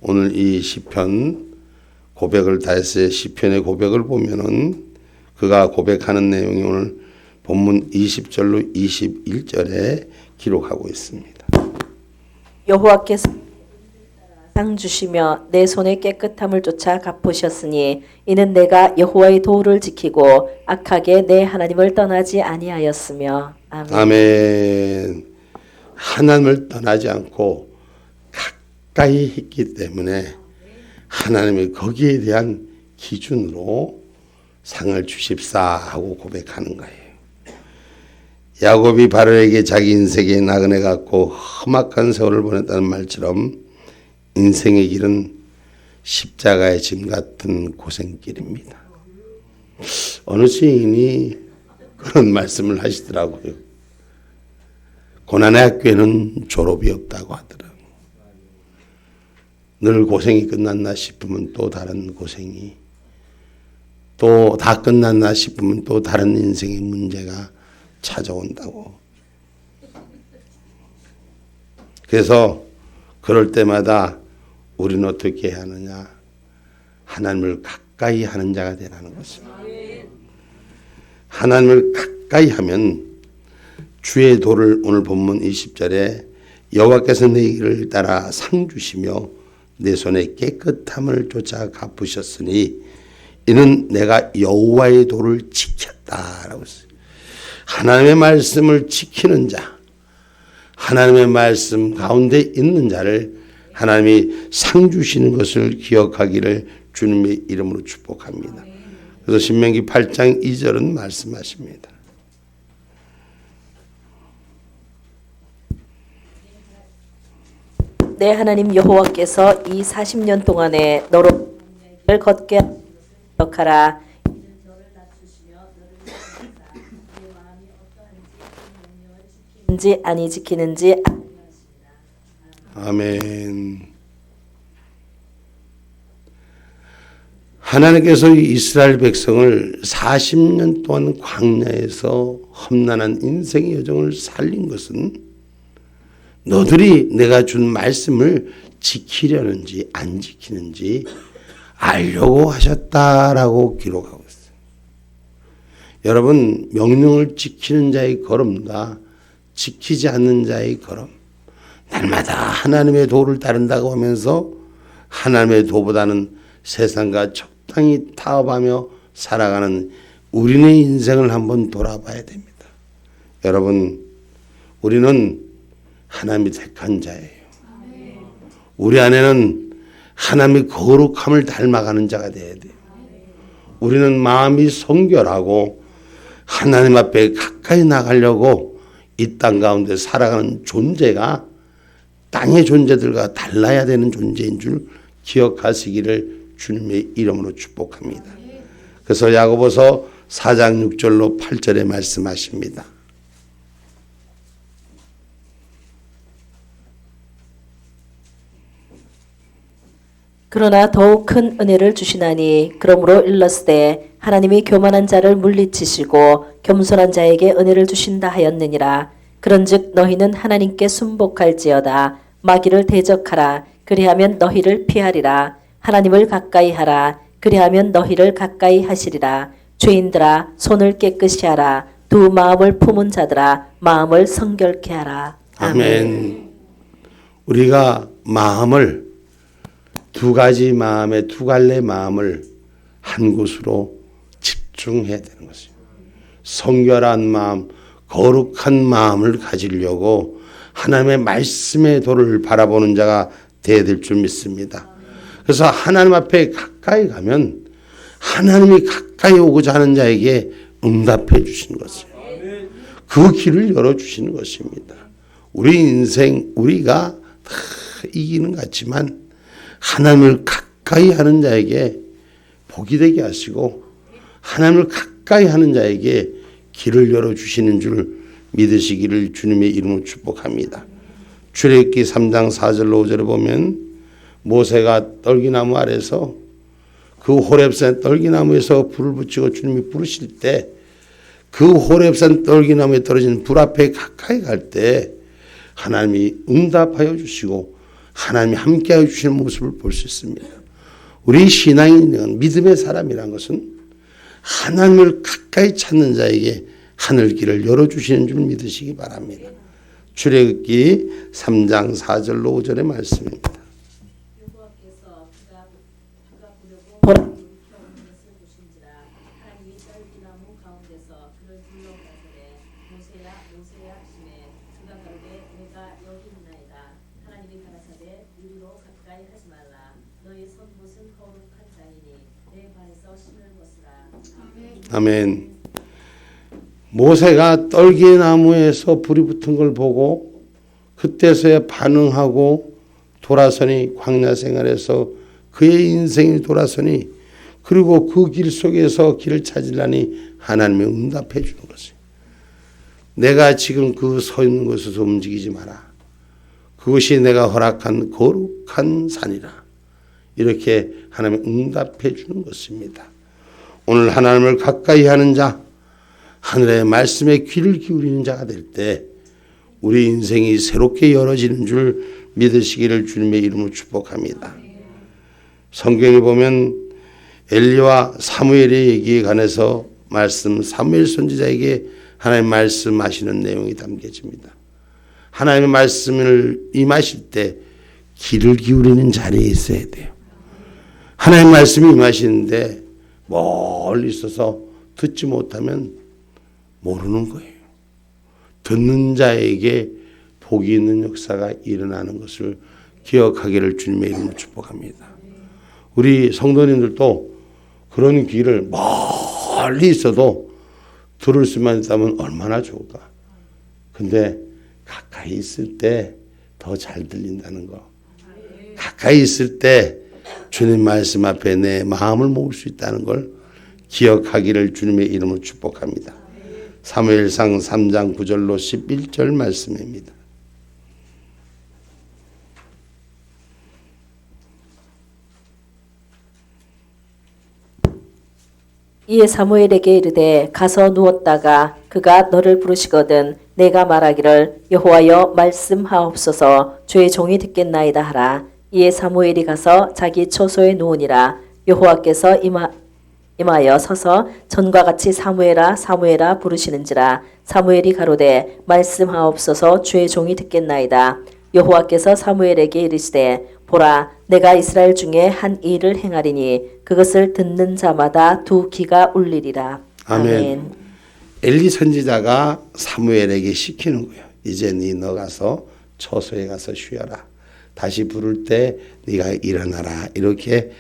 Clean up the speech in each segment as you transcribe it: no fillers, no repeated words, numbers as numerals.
오늘 이 시편 고백을 다했어요. 시편의 고백을 보면은 그가 고백하는 내용이 오늘 본문 20절로 21절에 기록하고 있습니다. 여호와께서 상 주시며 내 손의 깨끗함을 쫓아 갚으셨으니 이는 내가 여호와의 도를 지키고 악하게 내 하나님을 떠나지 아니하였으며. 아멘. 아멘. 하나님을 떠나지 않고 가까이 했기 때문에 하나님이 거기에 대한 기준으로 상을 주십사 하고 고백하는 거예요. 야곱이 바로에게 자기 인생에 나그네 같고 험악한 세월을 보냈다는 말처럼 인생의 길은 십자가의 짐 같은 고생길입니다. 어느 시인이 그런 말씀을 하시더라고요. 고난의 학교에는 졸업이 없다고 하더라고요. 늘 고생이 끝났나 싶으면 또 다른 고생이, 또 다 끝났나 싶으면 또 다른 인생의 문제가 찾아온다고. 그래서 그럴 때마다 우리는 어떻게 해야 하느냐? 하나님을 가까이 하는 자가 되라는 것입니다. 하나님을 가까이 하면 주의 도를 오늘 본문 20절에 여호와께서 내 길을 따라 상 주시며 내 손에 깨끗함을 쫓아 갚으셨으니 이는 내가 여호와의 도를 지켰다라고 했어요. 하나님의 말씀을 지키는 자, 하나님의 말씀 가운데 있는 자를 하나님이 상 주시는 것을 기억하기를 주님의 이름으로 축복합니다. 그래서 신명기 8장 2절은 말씀하십니다. 내 하나님 여호와께서 이 40년 동안에 너로 를 걷게 하라. 지키는지 아니 지키는지. 아멘. 하나님께서 이스라엘 백성을 40년 동안 광야에서 험난한 인생의 여정을 살린 것은 너들이 내가 준 말씀을 지키려는지 안 지키는지 알려고 하셨다라고 기록하고 있어요. 여러분, 명령을 지키는 자의 걸음과 지키지 않는 자의 걸음, 날마다 하나님의 도를 따른다고 하면서 하나님의 도보다는 세상과 적당히 타협하며 살아가는 우리의 인생을 한번 돌아봐야 됩니다. 여러분, 우리는 하나님이 택한 자예요. 우리 안에는 하나님의 거룩함을 닮아가는 자가 되어야 돼요. 우리는 마음이 성결하고 하나님 앞에 가까이 나가려고 이 땅 가운데 살아가는 존재가 땅의 존재들과 달라야 되는 존재인 줄 기억하시기를 주님의 이름으로 축복합니다. 그래서 야고보서 4장 6절로 8절에 말씀하십니다. 그러나 더욱 큰 은혜를 주시나니 그러므로 일렀으되 하나님이 교만한 자를 물리치시고 겸손한 자에게 은혜를 주신다 하였느니라. 그런즉 너희는 하나님께 순복할지어다. 마귀를 대적하라. 그리하면 너희를 피하리라. 하나님을 가까이 하라. 그리하면 너희를 가까이 하시리라. 죄인들아 손을 깨끗이 하라. 두 마음을 품은 자들아 마음을 성결케 하라. 아멘. 우리가 마음을 두 가지 마음의 두 갈래 마음을 한 곳으로 집중해야 되는 것이에요. 성결한 마음, 거룩한 마음을 가지려고 하나님의 말씀의 도를 바라보는 자가 되어야 될 줄 믿습니다. 그래서 하나님 앞에 가까이 가면 하나님이 가까이 오고자 하는 자에게 응답해 주시는 것이에요. 그 길을 열어주시는 것입니다. 우리 인생 우리가 다 이기는 것 같지만 하나님을 가까이 하는 자에게 복이 되게 하시고 하나님을 가까이 하는 자에게 길을 열어주시는 줄 믿으시기를 주님의 이름으로 축복합니다. 출애굽기 3장 4절로 5절에 보면 모세가 떨기나무 아래서 그 호렙산 떨기나무에서 불을 붙이고 주님이 부르실 때 그 호렙산 떨기나무에 떨어진 불 앞에 가까이 갈 때 하나님이 응답하여 주시고 하나님이 함께하여 주시는 모습을 볼 수 있습니다. 우리 신앙인 믿음의 사람이란 것은 하나님을 가까이 찾는 자에게 하늘길을 열어주시는 줄 믿으시기 바랍니다. 출애굽기 3장 4절로 5절의 말씀입니다. 아멘. 모세가 떨기나무에서 불이 붙은 걸 보고 그때서야 반응하고 돌아서니 광야 생활에서 그의 인생이 돌아서니 그리고 그 길 속에서 길을 찾으려니 하나님이 응답해 주는 것이에요. 내가 지금 그 서 있는 곳에서 움직이지 마라. 그것이 내가 허락한 거룩한 산이라. 이렇게 하나님이 응답해 주는 것입니다. 오늘 하나님을 가까이 하는 자, 하늘의 말씀에 귀를 기울이는 자가 될 때 우리 인생이 새롭게 열어지는 줄 믿으시기를 주님의 이름으로 축복합니다. 성경에 보면 엘리와 사무엘의 얘기에 관해서 사무엘 선지자에게 하나님 말씀하시는 내용이 담겨집니다. 하나님의 말씀을 임하실 때 귀를 기울이는 자리에 있어야 돼요. 하나님의 말씀이 임하시는데 멀리 있어서 듣지 못하면 모르는 거예요. 듣는 자에게 복이 있는 역사가 일어나는 것을 기억하기를 주님의 이름으로 축복합니다. 우리 성도님들도 그런 귀를 멀리 있어도 들을 수만 있다면 얼마나 좋을까. 근데 가까이 있을 때 더 잘 들린다는 거. 가까이 있을 때 주님 말씀 앞에 내 마음을 모을 수 있다는 걸 기억하기를 주님의 이름으로 축복합니다. 사무엘상 3장 9절로 11절 말씀입니다. 이에 사무엘에게 이르되 가서 누웠다가 그가 너를 부르시거든 내가 말하기를 여호와여 말씀하옵소서 주의 종이 듣겠나이다 하라. 이에 사무엘이 가서 자기 처소에 누우니라. 여호와께서 임하여 서서 전과 같이 사무엘아 사무엘아 부르시는지라. 사무엘이 가로되 말씀하옵소서 주의 종이 듣겠나이다. 여호와께서 사무엘에게 이르시되 보라 내가 이스라엘 중에 한 일을 행하리니 그것을 듣는 자마다 두 귀가 울리리라. 아멘. 엘리 선지자가 사무엘에게 시키는 거예요. 이제 너 가서 처소에 가서 쉬어라. 다시 부를 때 네가 일어나라. 이렇게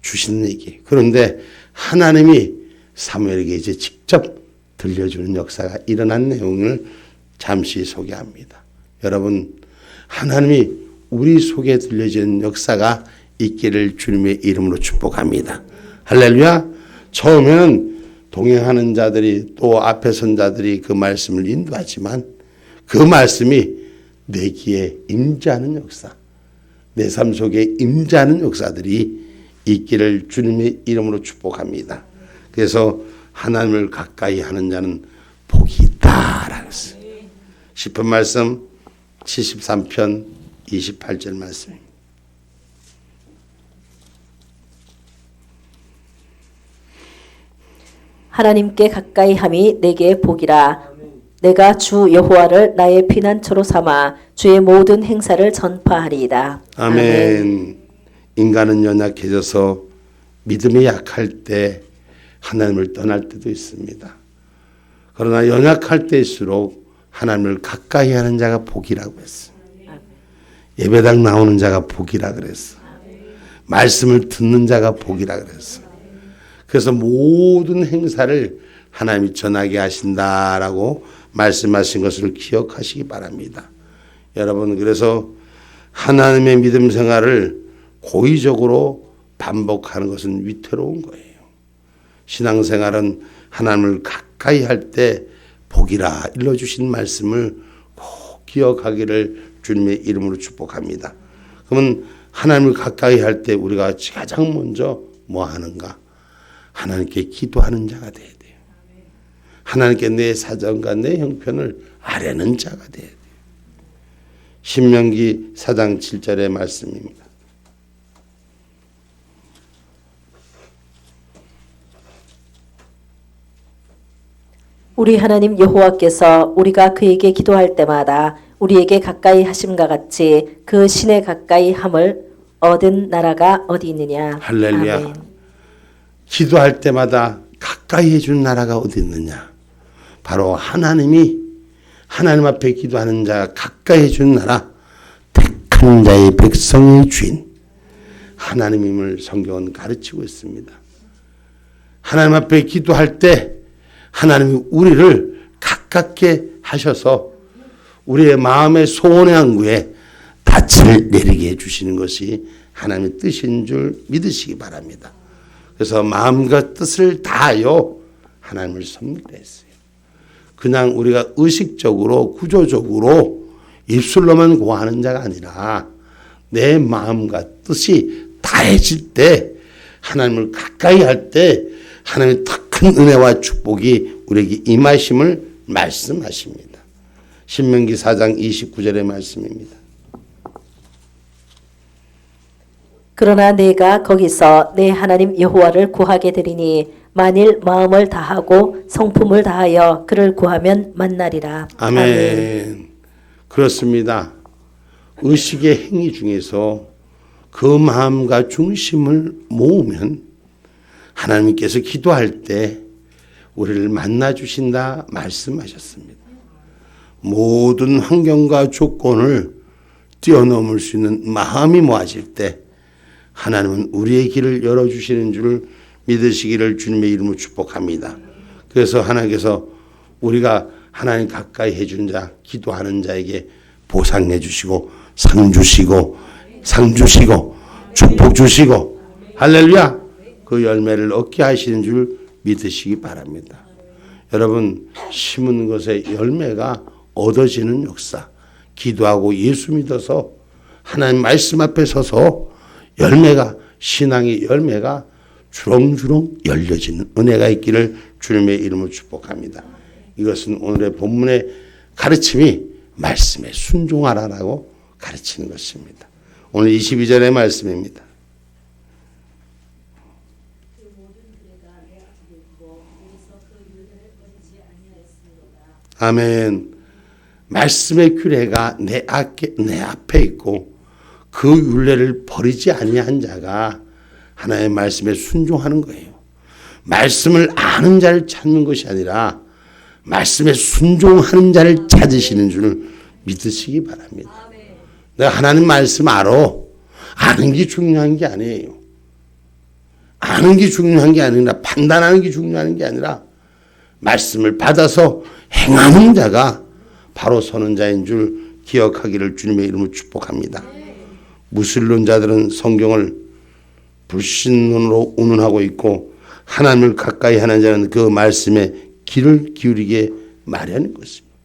주시는 얘기. 그런데 하나님이 사무엘에게 이제 직접 들려주는 역사가 일어난 내용을 잠시 소개합니다. 여러분, 하나님이 우리 속에 들려지는 역사가 있기를 주님의 이름으로 축복합니다. 할렐루야. 처음에는 동행하는 자들이 또 앞에 선 자들이 그 말씀을 인도하지만 그 말씀이 내 귀에 임재하는 역사, 내 삶 속에 임재하는 역사들이 있기를 주님의 이름으로 축복합니다. 그래서 하나님을 가까이 하는 자는 복이 있다라고 했어요. 시편 말씀 73편 28절 말씀입니다. 하나님께 가까이 함이 내게 복이라. 내가 주 여호와를 나의 피난처로 삼아 주의 모든 행사를 전파하리이다. 아멘. 인간은 연약해져서 믿음이 약할 때 하나님을 떠날 때도 있습니다. 그러나 연약할 때일수록 하나님을 가까이 하는 자가 복이라고 했어요. 예배당 나오는 자가 복이라 그랬어. 말씀을 듣는 자가 복이라 그랬어. 그래서 모든 행사를 하나님이 전하게 하신다라고 말씀하신 것을 기억하시기 바랍니다. 여러분, 그래서 하나님의 믿음 생활을 고의적으로 반복하는 것은 위태로운 거예요. 신앙생활은 하나님을 가까이 할 때 복이라 일러주신 말씀을 꼭 기억하기를 주님의 이름으로 축복합니다. 그러면 하나님을 가까이 할 때 우리가 가장 먼저 뭐 하는가? 하나님께 기도하는 자가 돼야 돼요. 하나님께 내 사정과 내 형편을 아뢰는 자가 돼야 돼요. 신명기 4장 7절의 말씀입니다. 우리 하나님 여호와께서 우리가 그에게 기도할 때마다 우리에게 가까이 하심과 같이 그 신에 가까이 함을 얻은 나라가 어디 있느냐. 할렐루야. 아멘. 기도할 때마다 가까이 해준 나라가 어디 있느냐. 바로 하나님이 하나님 앞에 기도하는 자가 가까이 해준 나라, 택한 자의 백성의 주인 하나님임을 성경은 가르치고 있습니다. 하나님 앞에 기도할 때 하나님이 우리를 가깝게 하셔서 우리의 마음의 소원의 항구에 닻을 내리게 해주시는 것이 하나님의 뜻인 줄 믿으시기 바랍니다. 그래서 마음과 뜻을 다하여 하나님을 섬기라 했어요. 그냥 우리가 의식적으로 구조적으로 입술로만 고하는 자가 아니라 내 마음과 뜻이 다해질 때 하나님을 가까이 할 때 하나님의 더 큰 은혜와 축복이 우리에게 임하심을 말씀하십니다. 신명기 4장 29절의 말씀입니다. 그러나 내가 거기서 내 하나님 여호와를 구하게 되리니 만일 마음을 다하고 성품을 다하여 그를 구하면 만나리라. 아멘. 그렇습니다. 의식의 행위 중에서 그 마음과 중심을 모으면 하나님께서 기도할 때 우리를 만나 주신다 말씀하셨습니다. 모든 환경과 조건을 뛰어넘을 수 있는 마음이 모아질 때 하나님은 우리의 길을 열어주시는 줄 믿으시기를 주님의 이름으로 축복합니다. 그래서 하나님께서 우리가 하나님 가까이 해준 자, 기도하는 자에게 보상해 주시고 상 주시고 축복 주시고 할렐루야, 그 열매를 얻게 하시는 줄 믿으시기 바랍니다. 여러분, 심은 것의 열매가 얻어지는 역사, 기도하고 예수 믿어서 하나님 말씀 앞에 서서 열매가, 신앙의 열매가 주렁주렁 열려지는 은혜가 있기를 주님의 이름으로 축복합니다. 이것은 오늘의 본문의 가르침이 말씀에 순종하라라고 가르치는 것입니다. 오늘 22절의 말씀입니다. 아멘. 말씀의 규례가 내 앞에 있고 그 율례를 버리지 아니한 자가 하나님의 말씀에 순종하는 거예요. 말씀을 아는 자를 찾는 것이 아니라 말씀에 순종하는 자를 찾으시는 줄 믿으시기 바랍니다. 내가 하나님 말씀 알아. 아는 게 중요한 게 아니에요. 아는 게 중요한 게 아니라 판단하는 게 중요한 게 아니라 말씀을 받아서 행하는 자가 바로 서는 자인 줄 기억하기를 주님의 이름으로 축복합니다. 무신론자들은 성경을 불신론으로 운운하고 있고 하나님을 가까이 하는 자는 그 말씀에 귀를 기울이게 마련인 것입니다.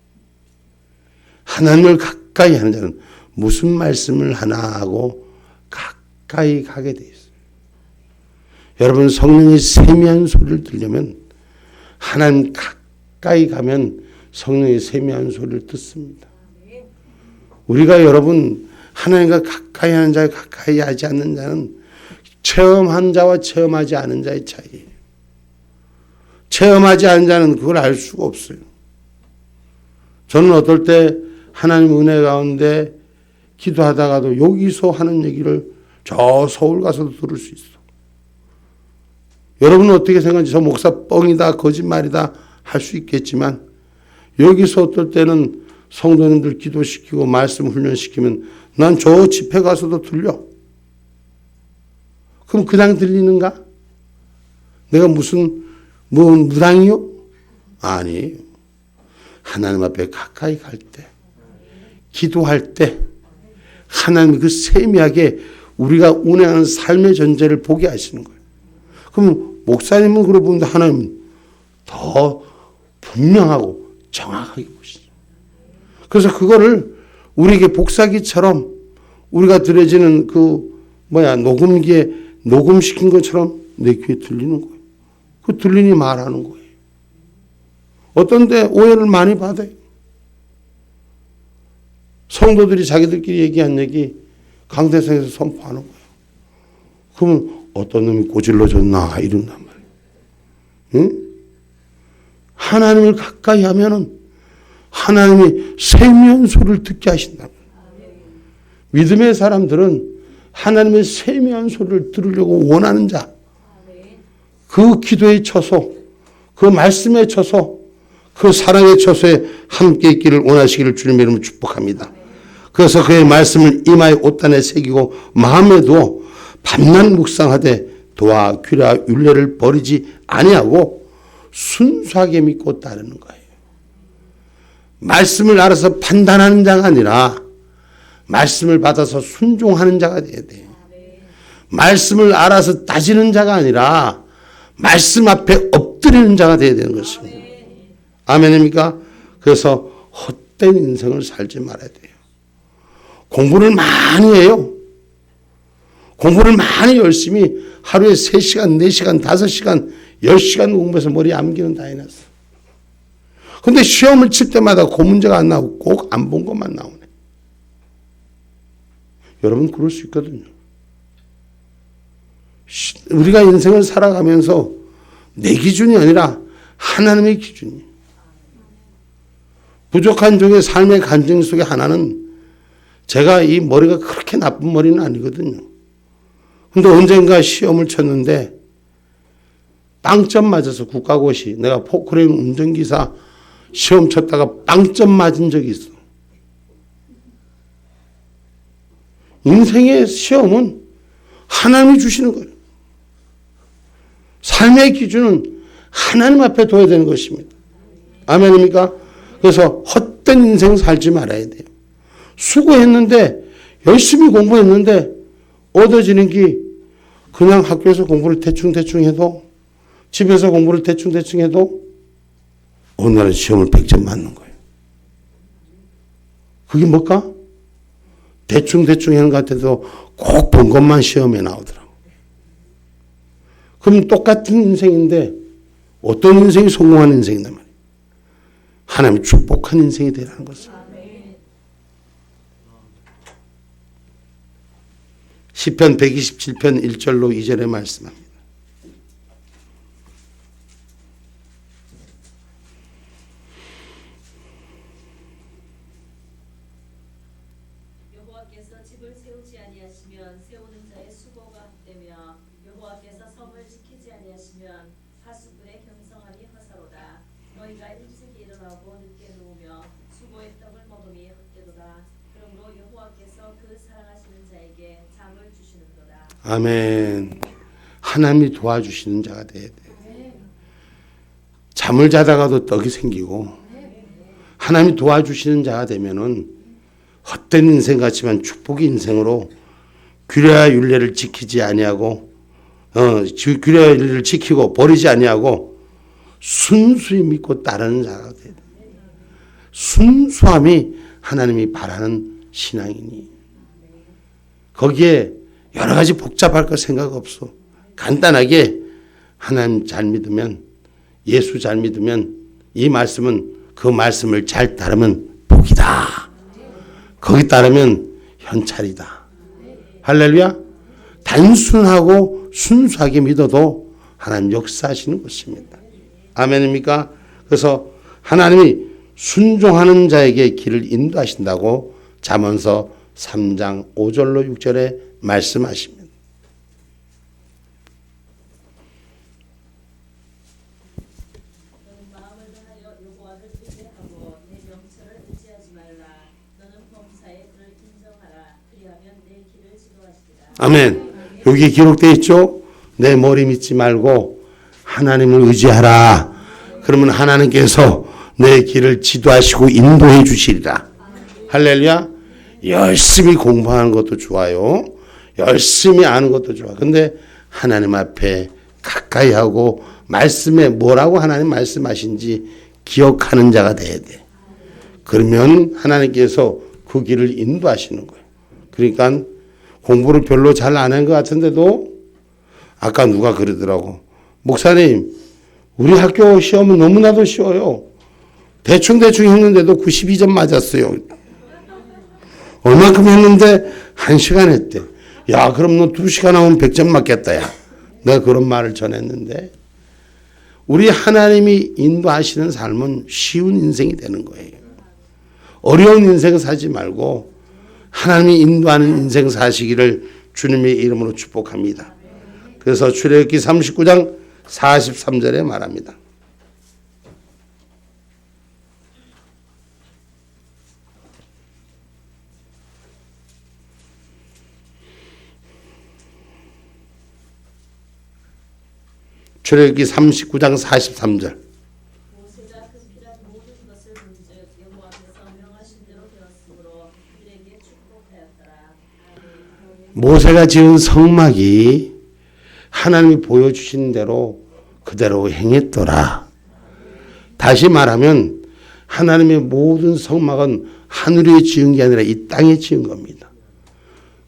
하나님을 가까이 하는 자는 무슨 말씀을 하나 하고 가까이 가게 돼 있어요. 여러분, 성령의 세미한 소리를 들려면 하나님 가까이 가면 성령의 세미한 소리를 듣습니다. 우리가 여러분 하나님과 가까이 하는 자와 가까이 하지 않는 자는 체험한 자와 체험하지 않은 자의 차이예요. 체험하지 않은 자는 그걸 알 수가 없어요. 저는 어떨 때 하나님 은혜 가운데 기도하다가도 여기서 하는 얘기를 저 서울 가서도 들을 수 있어. 여러분은 어떻게 생각하는지 저 목사 뻥이다 거짓말이다 할 수 있겠지만 여기서 어떨 때는 성도님들 기도시키고 말씀 훈련시키면 난 저 집회 가서도 들려. 그럼 그냥 들리는가? 내가 무슨 무당이요? 아니에요. 하나님 앞에 가까이 갈 때, 기도할 때 하나님 그 세미하게 우리가 운행하는 삶의 전제를 보게 하시는 거예요. 그럼 목사님은 그러고 보는데 하나님은 더 분명하고 정확하게 보시죠. 그래서 그거를 우리에게 복사기처럼 우리가 들려지는 녹음기에 녹음시킨 것처럼 내 귀에 들리는 거예요. 그 들리니 말하는 거예요. 어떤데 오해를 많이 받아요. 성도들이 자기들끼리 얘기한 얘기 강대상에서 선포하는 거예요. 그러면 어떤 놈이 꼬질러졌나 이런단 말이에요. 응? 하나님을 가까이 하면은 하나님이 세미한 소리를 듣게 하신다. 믿음의 사람들은 하나님의 세미한 소리를 들으려고 원하는 자, 그 기도에 쳐서, 그 말씀에 쳐서, 그 사랑의 처소에 함께 있기를 원하시기를 주님 이름으로 축복합니다. 그래서 그의 말씀을 이마에 옷단에 새기고 마음에 두어 밤낮 묵상하되 도와 규례와 율례를 버리지 아니하고 순수하게 믿고 따르는 거예요. 말씀을 알아서 판단하는 자가 아니라 말씀을 받아서 순종하는 자가 돼야 돼요. 말씀을 알아서 따지는 자가 아니라 말씀 앞에 엎드리는 자가 돼야 되는 것입니다. 아멘입니까? 그래서 헛된 인생을 살지 말아야 돼요. 공부를 많이 해요. 공부를 많이 열심히 하루에 3시간, 4시간, 5시간, 10시간 공부해서 머리에 암기는 다 해놨어. 근데 시험을 칠 때마다 그 문제가 안 나오고 꼭 안 본 것만 나오네. 여러분 그럴 수 있거든요. 우리가 인생을 살아가면서 내 기준이 아니라 하나님의 기준이에요. 부족한 종의 삶의 간증 속에 하나는 제가 이 머리가 그렇게 나쁜 머리는 아니거든요. 근데 언젠가 시험을 쳤는데 빵점 맞아서 국가고시, 내가 포크레인 운전기사 시험 쳤다가 빵점 맞은 적이 있어. 인생의 시험은 하나님이 주시는 거예요. 삶의 기준은 하나님 앞에 둬야 되는 것입니다. 아멘입니까? 그래서 헛된 인생 살지 말아야 돼요. 수고했는데 열심히 공부했는데 얻어지는 게 그냥 학교에서 공부를 대충 해도 집에서 공부를 대충 해도 어느 날은 시험을 100점 맞는 거예요. 그게 뭘까? 대충 하는 것 같아도 꼭 본 것만 시험에 나오더라고. 그럼 똑같은 인생인데 어떤 인생이 성공한 인생이란 말이에요. 하나님 축복한 인생이 되라는 것을. 시편 127편 1절로 2절에 말씀합니다. 여호와께서 집을 세우지 아니하시면 세우는 자의 수고가 헛되며 여호와께서 성을 지키지 아니하시면 하수꾼의 경성함이 허사로다. 너희가 일찍 일어나고 늦게 누우며 수고의 떡을 먹음이 헛되도다. 그러므로 여호와께서 그 사랑하시는 자에게 잠을 주시는도다. 아멘. 하나님이 도와주시는 자가 돼야 돼. 잠을 자다가도 떡이 생기고 하나님이 도와주시는 자가 되면은 헛된 인생 같지만 축복의 인생으로 규례와 율례를 지키지 아니하고 규례와 율례를 지키고 버리지 아니하고 순수히 믿고 따르는 자가 돼야 돼. 순수함이 하나님이 바라는 신앙이니 거기에 여러 가지 복잡할 거 생각 없어. 간단하게 하나님 잘 믿으면 예수 잘 믿으면 이 말씀은 그 말씀을 잘 따르면 복이다. 거기 따르면 현찰이다. 할렐루야. 단순하고 순수하게 믿어도 하나님 역사하시는 것입니다. 아멘입니까? 그래서 하나님이 순종하는 자에게 길을 인도하신다고 잠언서 3장 5절로 6절에 말씀하십니다. 아멘. 여기 기록되어 있죠. 내 머리 믿지 말고 하나님을 의지하라. 그러면 하나님께서 내 길을 지도하시고 인도해 주시리라. 할렐루야. 열심히 공부하는 것도 좋아요. 열심히 아는 것도 좋아. 근데 하나님 앞에 가까이 하고 말씀에 뭐라고 하나님 말씀하신지 기억하는 자가 돼야 돼. 그러면 하나님께서 그 길을 인도하시는 거예요. 그러니까 공부를 별로 잘 안 한 것 같은데도 아까 누가 그러더라고. 목사님, 우리 학교 시험은 너무나도 쉬워요. 대충 했는데도 92점 맞았어요. 얼마큼 했는데 1시간 했대. 야, 그럼 너 2시간 하면 100점 맞겠다, 야. 내가 그런 말을 전했는데, 우리 하나님이 인도하시는 삶은 쉬운 인생이 되는 거예요. 어려운 인생 사지 말고 하나님이 인도하는 인생 사시기를 주님의 이름으로 축복합니다. 그래서 출애굽기 39장 43절에 말합니다. 출애굽기 39장 43절. 모세가 금필한 모든 것을 본즉 여호와 앞에서 명하신 대로 되었으므로 그들에게 축복하였더라. 모세가 지은 성막이 하나님이 보여주신 대로 그대로 행했더라. 다시 말하면 하나님의 모든 성막은 하늘에 지은 게 아니라 이 땅에 지은 겁니다.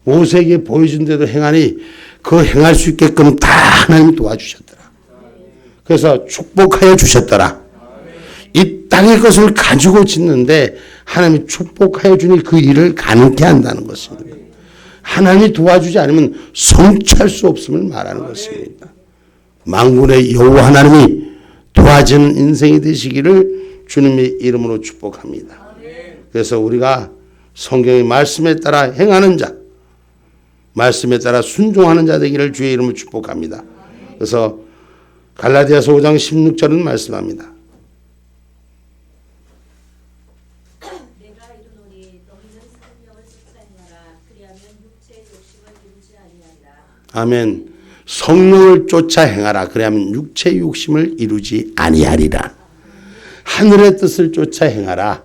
모세에게 보여준 대로 행하니 그 행할 수 있게끔 다 하나님이 도와주셨더라. 그래서 축복하여 주셨더라. 이 땅의 것을 가지고 짓는데 하나님이 축복하여 주니 그 일을 가능케 한다는 것입니다. 하나님이 도와주지 않으면 성취할 수 없음을 말하는 것입니다. 만군의 여호와 하나님이 도와주는 인생이 되시기를 주님의 이름으로 축복합니다. 그래서 우리가 성경의 말씀에 따라 행하는 자, 말씀에 따라 순종하는 자 되기를 주의 이름으로 축복합니다. 그래서 갈라디아서 5장 16절은 말씀합니다. 내가 이르노니 너희는 성령을 쫓아 행하라. 그리하면 육체의 욕심을 이루지 아니하리라. 아멘. 성령을 쫓아 행하라. 그리하면 육체의 욕심을 이루지 아니하리라. 하늘의 뜻을 쫓아 행하라.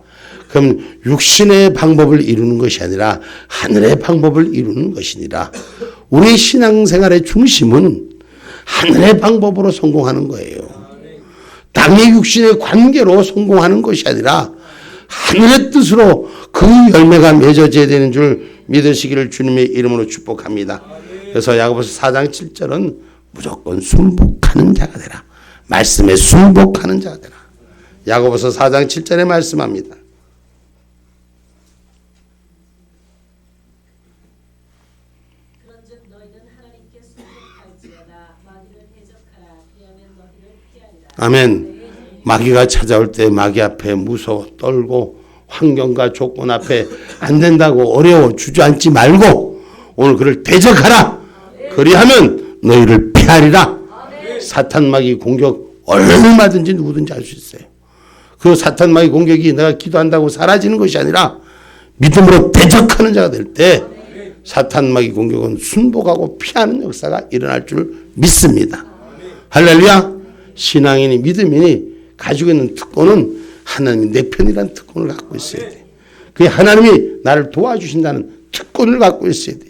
그럼 육신의 방법을 이루는 것이 아니라 하늘의 방법을 이루는 것이니라. 우리 신앙생활의 중심은 하늘의 방법으로 성공하는 거예요. 땅의 육신의 관계로 성공하는 것이 아니라 하늘의 뜻으로 그 열매가 맺어져야 되는 줄 믿으시기를 주님의 이름으로 축복합니다. 그래서 야고보서 4장 7절은 무조건 순복하는 자가 되라. 말씀에 순복하는 자가 되라. 야고보서 4장 7절에 말씀합니다. 그런즉 너희는 하나님께 순종할지어다. 마귀를 대적하라. 그리하면 너희를 피하리라. 아멘. 마귀가 찾아올 때 마귀 앞에 무서워 떨고 환경과 조건 앞에 안 된다고 어려워 주저앉지 말고 오늘 그를 대적하라. 그리하면 너희를 피하리라. 사탄 마귀 공격 얼마든지 누구든지 할 수 있어요. 그 사탄 마귀 공격이 내가 기도한다고 사라지는 것이 아니라 믿음으로 대적하는 자가 될 때 사탄 마귀 공격은 순복하고 피하는 역사가 일어날 줄 믿습니다. 할렐루야. 신앙인이 믿음인이 가지고 있는 특권은 하나님이 내 편이라는 특권을 갖고 있어야 돼. 그게 하나님이 나를 도와주신다는 특권을 갖고 있어야 돼.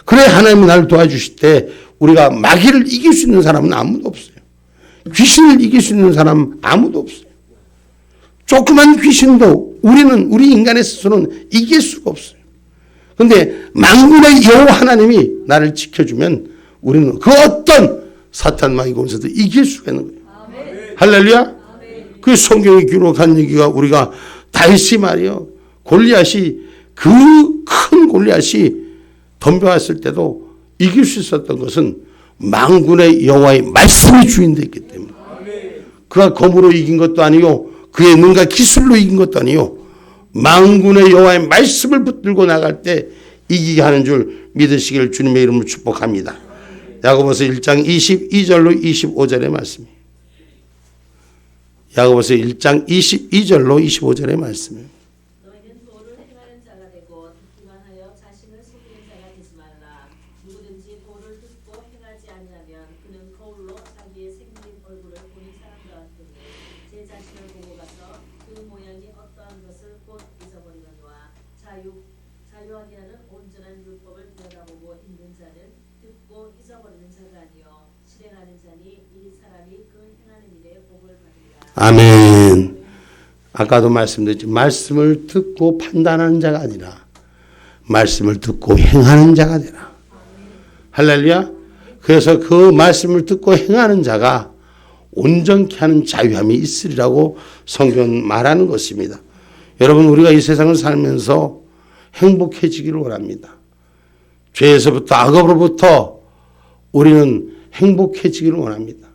그래 하나님이 나를 도와주실 때 우리가 마귀를 이길 수 있는 사람은 아무도 없어요. 귀신을 이길 수 있는 사람은 아무도 없어요. 조그만 귀신도 우리 인간의 스스로는 이길 수가 없어요. 그런데 만군의 여호와 하나님이 나를 지켜주면 우리는 그 어떤 사탄 마귀 공세도 이길 수가 있는 거예요. 할렐루야. 그 성경에 기록한 얘기가 우리가 다윗이 말이요. 골리앗이 그 큰 골리앗이 덤벼왔을 때도 이길 수 있었던 것은 만군의 여호와의 말씀이 주인되었기 때문에. 그가 검으로 이긴 것도 아니요. 그의 능과 기술로 이긴 것도 아니요. 만군의 여호와의 말씀을 붙들고 나갈 때 이기게 하는 줄 믿으시기를 주님의 이름으로 축복합니다. 야고보서 1장 22절로 25절의 말씀입니다. 야고보서 1장 22절로 25절의 말씀입니다. 너희는 도를 행하는 자가 되고 듣기만 하여 자신을 속이는 자가 되지 말라. 누구든지 도를 듣고 행하지 아니하면 그는 거울로 자기의 생긴 얼굴을 보는 사람과 같으니 제 자신을 보고 가서 그 모양이 어떠한 것을 곧 잊어버리거니와 자유하게 하는 온전한 율법을 들여다보고 있는 자는 듣고 잊어버리는 자가 아니요 실행하는 자니 이 사람이 그 행하는 일에 복을 받으리라. 아멘. 아까도 말씀드렸지 말씀을 듣고 판단하는 자가 아니라 말씀을 듣고 행하는 자가 되라. 할렐루야. 그래서 그 말씀을 듣고 행하는 자가 온전케 하는 자유함이 있으리라고 성경은 말하는 것입니다. 여러분 우리가 이 세상을 살면서 행복해지기를 원합니다. 죄에서부터 악업으로부터 우리는 행복해지기를 원합니다.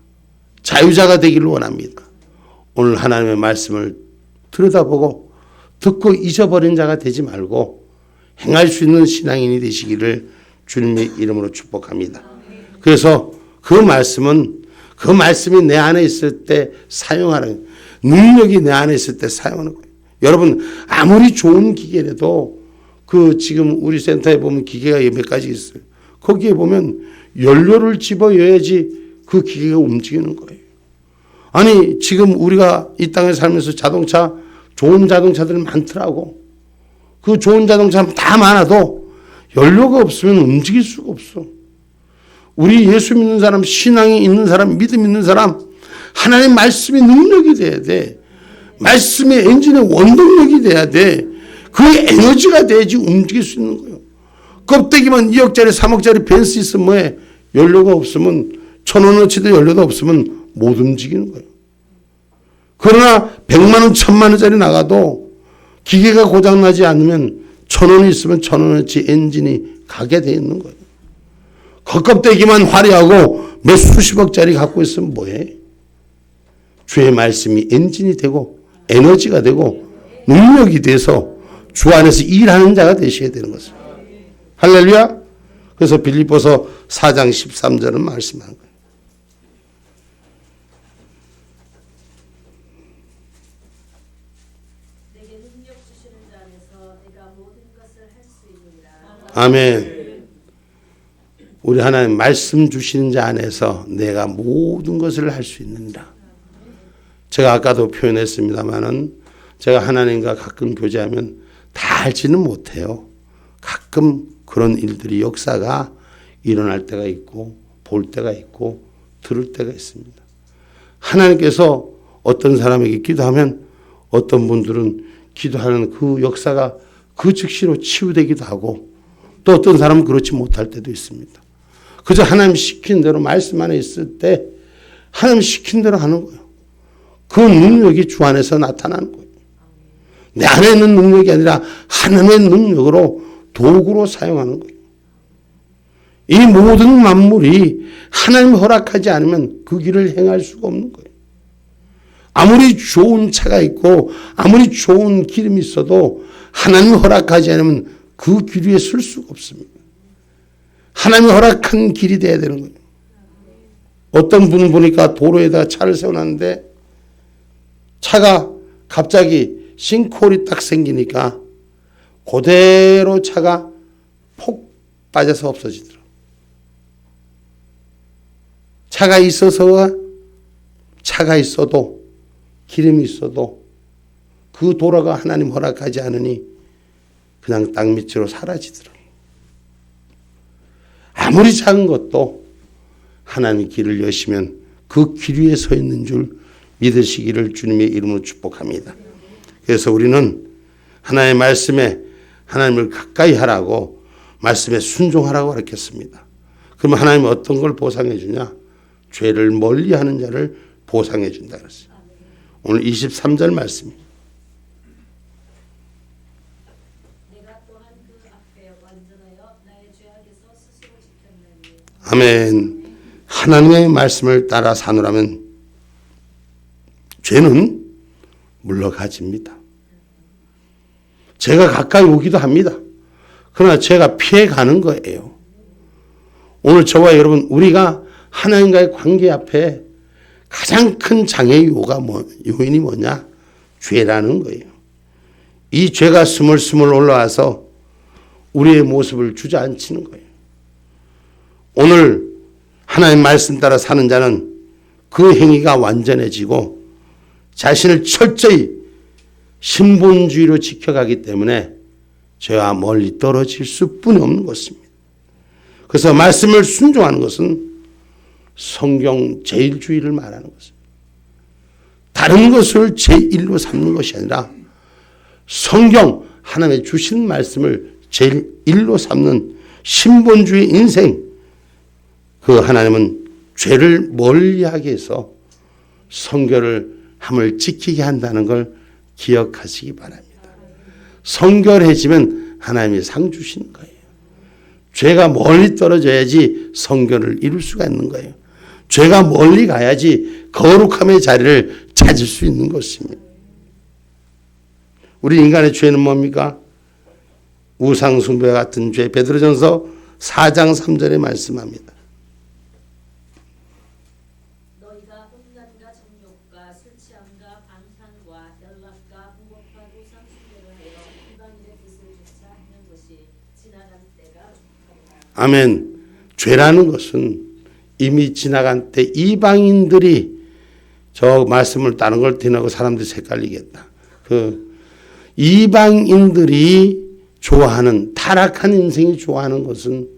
자유자가 되기를 원합니다. 오늘 하나님의 말씀을 들여다보고 듣고 잊어버린 자가 되지 말고 행할 수 있는 신앙인이 되시기를 주님의 이름으로 축복합니다. 그래서 그 말씀이 내 안에 있을 때 사용하는, 능력이 내 안에 있을 때 사용하는 거예요. 여러분, 아무리 좋은 기계라도 지금 우리 센터에 보면 기계가 몇 가지 있어요. 거기에 보면 연료를 집어넣어야지 그 기계가 움직이는 거예요. 아니, 지금 우리가 이 땅에 살면서 좋은 자동차들이 많더라고. 그 좋은 자동차 다 많아도 연료가 없으면 움직일 수가 없어. 우리 예수 믿는 사람, 신앙이 있는 사람, 믿음 있는 사람, 하나님의 말씀이 능력이 돼야 돼. 말씀의 엔진의 원동력이 돼야 돼. 그 에너지가 돼야지 움직일 수 있는 거예요. 껍데기만 2억짜리 3억짜리 벤츠 있으면 뭐해? 연료가 없으면 1,000원어치도 연료도 없으면 못 움직이는 거예요. 그러나 100만 원, 1000만 원짜리 나가도 기계가 고장나지 않으면 1,000원이 있으면 1,000원어치 엔진이 가게 돼 있는 거예요. 그 껍데기만 화려하고 몇 수십억짜리 갖고 있으면 뭐해? 주의 말씀이 엔진이 되고 에너지가 되고 능력이 돼서 주 안에서 일하는 자가 되셔야 되는 것입니다. 할렐루야. 그래서 빌립보서 4장 13절은 말씀하는 거예요. 아멘. 우리 하나님 말씀 주시는 자 안에서 내가 모든 것을 할 수 있느니라. 제가 아까도 표현했습니다마는 제가 하나님과 가끔 교제하면 다 알지는 못해요. 가끔 그런 일들이 역사가 일어날 때가 있고 볼 때가 있고 들을 때가 있습니다. 하나님께서 어떤 사람에게 기도하면 어떤 분들은 기도하는 그 역사가 그 즉시로 치유되기도 하고 또 어떤 사람은 그렇지 못할 때도 있습니다. 그저 하나님 시킨 대로 말씀 안에 있을 때 하나님 시킨 대로 하는 거예요. 그 능력이 주 안에서 나타나는 거예요. 내 안에 있는 능력이 아니라 하나님의 능력으로 도구로 사용하는 거예요. 이 모든 만물이 하나님 허락하지 않으면 그 길을 행할 수가 없는 거예요. 아무리 좋은 차가 있고 아무리 좋은 기름이 있어도 하나님 허락하지 않으면 그 길 위에 설 수가 없습니다. 하나님이 허락한 길이 돼야 되는 거예요. 어떤 분을 보니까 도로에다가 차를 세워놨는데 차가 갑자기 싱크홀이 딱 생기니까 그대로 차가 폭 빠져서 없어지더라고요. 차가 있어도 기름이 있어도 그 도로가 하나님 허락하지 않으니 그냥 땅 밑으로 사라지더라고요. 아무리 작은 것도 하나님 길을 여시면 그 길 위에 서 있는 줄 믿으시기를 주님의 이름으로 축복합니다. 그래서 우리는 하나님의 말씀에 하나님을 가까이 하라고 말씀에 순종하라고 가르쳤습니다. 그러면 하나님은 어떤 걸 보상해 주냐? 죄를 멀리하는 자를 보상해 준다 그랬어요. 오늘 23절 말씀입니다. 아멘. 하나님의 말씀을 따라 사노라면 죄는 물러가집니다. 죄가 가까이 오기도 합니다. 그러나 죄가 피해가는 거예요. 오늘 저와 여러분 우리가 하나님과의 관계 앞에 가장 큰 장애 요인이 뭐냐? 죄라는 거예요. 이 죄가 스물스물 올라와서 우리의 모습을 주저앉히는 거예요. 오늘 하나님 말씀 따라 사는 자는 그 행위가 완전해지고 자신을 철저히 신분주의로 지켜가기 때문에 죄와 멀리 떨어질 수뿐이 없는 것입니다. 그래서 말씀을 순종하는 것은 성경 제1주의를 말하는 것입니다. 다른 것을 제1로 삼는 것이 아니라 성경 하나님의 주신 말씀을 제1로 삼는 신본주의 인생, 그 하나님은 죄를 멀리하게 해서 성결함을 지키게 한다는 걸 기억하시기 바랍니다. 성결해지면 하나님이 상 주시는 거예요. 죄가 멀리 떨어져야지 성결을 이룰 수가 있는 거예요. 죄가 멀리 가야지 거룩함의 자리를 찾을 수 있는 것입니다. 우리 인간의 죄는 뭡니까? 우상숭배 같은 죄. 베드로전서 4장 3절에 말씀합니다. 너희가 음란과 정욕과 술 취함과 방탕과 연락과 무법한 우상 숭배를 하여 이방인의 뜻을 쫓아 하는 것이 지나간 때가 없다. 아멘. 죄라는 것은 이미 지나간 때 이방인들이 저 말씀을 다른 걸 티나고 사람들이 헷갈리겠다. 그 이방인들이 좋아하는 타락한 인생이 좋아하는 것은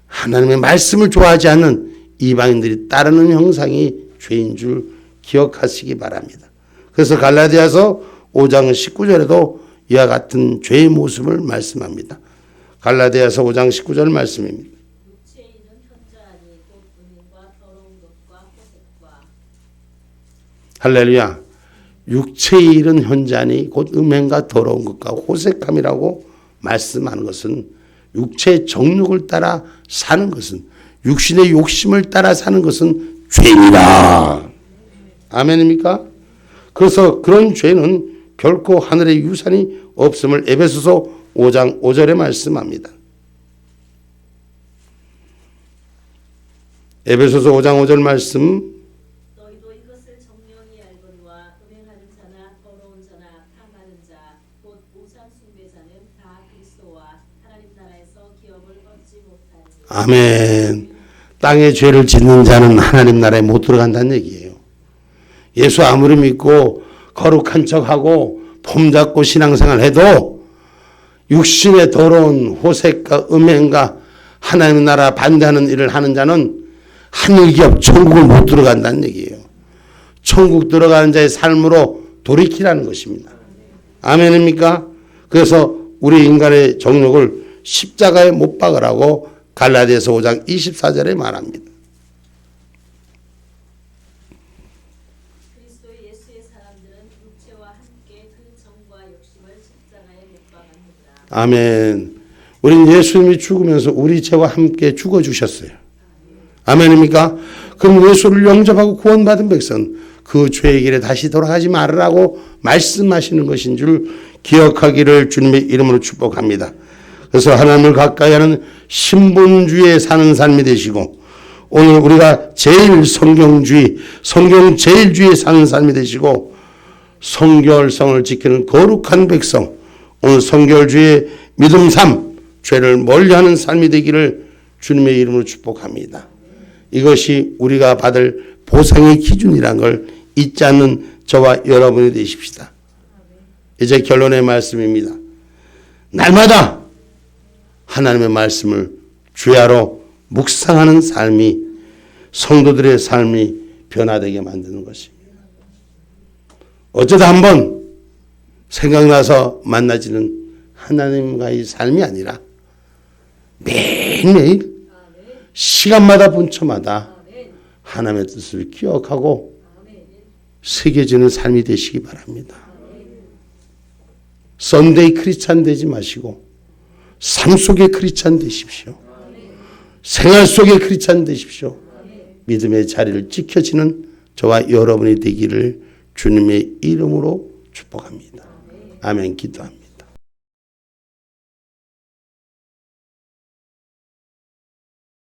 하나님의 말씀을 좋아하지 않는 이방인들이 따르는 형상이 죄인 줄 기억하시기 바랍니다. 그래서 갈라디아서 5장 19절에도 이와 같은 죄의 모습을 말씀합니다. 갈라디아서 5장 19절 말씀입니다. 육체인은 현자하니 곧 음행과 더러운 것과 호색과. 할렐루야. 육체의 일은 현자니 곧 음행과 더러운 것과 호색함이라고 말씀하는 것은 육체의 정욕을 따라 사는 것은, 육신의 욕심을 따라 사는 것은 죄입니다. 아멘입니까? 그래서 그런 죄는 결코 하늘의 유산이 없음을 에베소서 5장 5절에 말씀합니다. 에베소서 5장 5절 말씀. 너희도 이것을 정령이 알거니와 음행하는 자나 더러운 자나 탐하는 자 곧 우상 숭배자는 다 그리스도와 하나님 나라에서 기업을 얻지 못하니. 아멘. 땅에 죄를 짓는 자는 하나님 나라에 못 들어간다는 얘기예요. 예수 아무리 믿고 거룩한 척하고 폼 잡고 신앙생활 해도 육신의 더러운 호색과 음행과 하나님 나라 반대하는 일을 하는 자는 하늘기업 천국을 못 들어간다는 얘기예요. 천국 들어가는 자의 삶으로 돌이키라는 것입니다. 아멘입니까? 그래서 우리 인간의 정욕을 십자가에 못 박으라고 갈라디아서 5장 24절에 말합니다. 그리스도 예수의 사람들은 육체와 함께 그 정과 욕심을 십자가에 못 박았느니라. 아멘. 우린 예수님이 죽으면서 우리 죄와 함께 죽어주셨어요. 아멘입니까? 그럼 예수를 영접하고 구원받은 백성은 그 죄의 길에 다시 돌아가지 말으라고 말씀하시는 것인 줄 기억하기를 주님의 이름으로 축복합니다. 그래서 하나님을 가까이 하는 신분주의에 사는 삶이 되시고, 오늘 우리가 제일 성경주의, 성경 제일주의에 사는 삶이 되시고, 성결성을 지키는 거룩한 백성, 오늘 성결주의의 믿음 삶, 죄를 멀리하는 삶이 되기를 주님의 이름으로 축복합니다. 이것이 우리가 받을 보상의 기준이란 걸 잊지 않는 저와 여러분이 되십시다. 이제 결론의 말씀입니다. 날마다 하나님의 말씀을 주야로 묵상하는 삶이 성도들의 삶이 변화되게 만드는 것입니다. 어쩌다 한번 생각나서 만나지는 하나님과의 삶이 아니라 매일매일 시간마다 분초마다 하나님의 뜻을 기억하고 새겨지는 삶이 되시기 바랍니다. 썬데이 크리스찬 되지 마시고 삶 속의 크리스찬 되십시오. 생활 속의 크리스찬 되십시오. 믿음의 자리를 지켜지는 저와 여러분이 되기를 주님의 이름으로 축복합니다. 아멘. 기도합니다.